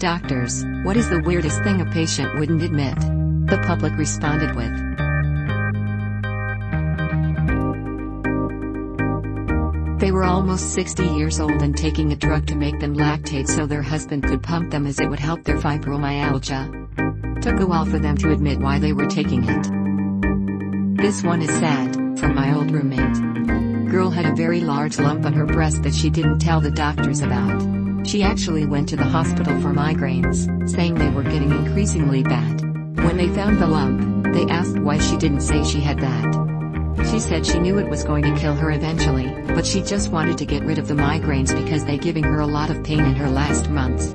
Doctors, what is the weirdest thing a patient wouldn't admit? The public responded with. They were almost 60 years old and taking a drug to make them lactate so their husband could pump them as it would help their fibromyalgia. Took a while for them to admit why they were taking it. This one is sad, from my old roommate. Girl had a very large lump on her breast that she didn't tell the doctors about. She actually went to the hospital for migraines, saying they were getting increasingly bad. When they found the lump, they asked why she didn't say she had that. She said she knew it was going to kill her eventually, but she just wanted to get rid of the migraines because they giving her a lot of pain in her last months.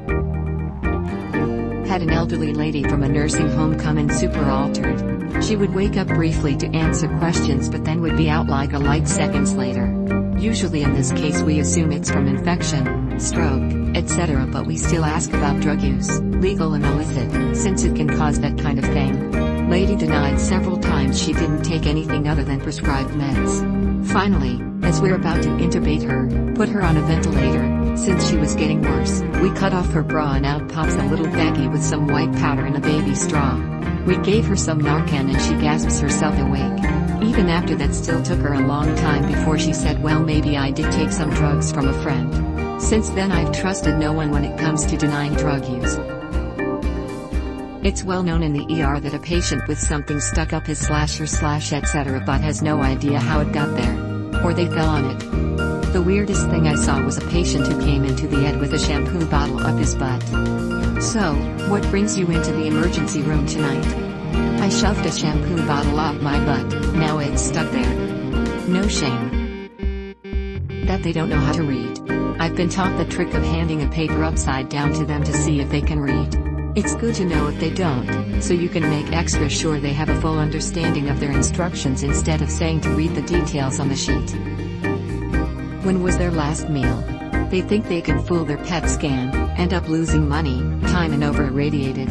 Had an elderly lady from a nursing home come in super altered. She would wake up briefly to answer questions but then would be out like a light seconds later. Usually in this case we assume it's from infection, stroke, etc. but we still ask about drug use, legal and illicit, since it can cause that kind of thing. Lady denied several times she didn't take anything other than prescribed meds. Finally, as we're about to intubate her, put her on a ventilator, since she was getting worse, we cut off her bra and out pops a little baggie with some white powder and a baby straw. We gave her some Narcan and she gasps herself awake. Even after that still took her a long time before she said, well, maybe I did take some drugs from a friend. Since then I've trusted no one when it comes to denying drug use. It's well known in the ER that a patient with something stuck up his etc. but has no idea how it got there. Or they fell on it. The weirdest thing I saw was a patient who came into the ED with a shampoo bottle up his butt. So, what brings you into the emergency room tonight? I shoved a shampoo bottle up my butt, now it's stuck there. No shame. That they don't know how to read. I've been taught the trick of handing a paper upside down to them to see if they can read. It's good to know if they don't, so you can make extra sure they have a full understanding of their instructions instead of saying to read the details on the sheet. When was their last meal? They think they can fool their PET scan, end up losing money, time and over-irradiated.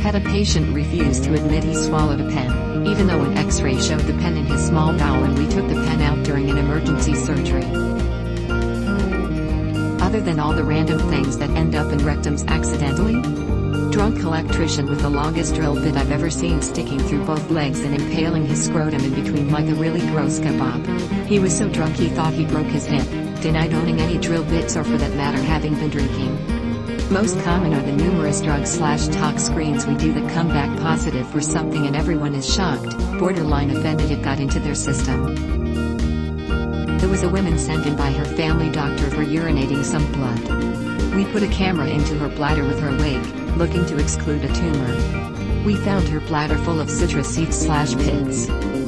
Had a patient refuse to admit he swallowed a pen, even though an x-ray showed the pen in his small bowel and we took the pen out during an emergency surgery. Other than all the random things that end up in rectums accidentally? Drunk electrician with the longest drill bit I've ever seen sticking through both legs and impaling his scrotum in between like a really gross kebab. He was so drunk he thought he broke his hip, denied owning any drill bits or for that matter having been drinking. Most common are the numerous drug/tox screens we do that come back positive for something and everyone is shocked, borderline offended it got into their system. There was a woman sent in by her family doctor for urinating some blood. We put a camera into her bladder with her wig, looking to exclude a tumor. We found her bladder full of citrus seeds/pits.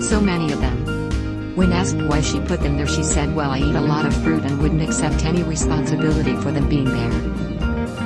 So many of them. When asked why she put them there she said, well, I eat a lot of fruit and wouldn't accept any responsibility for them being there.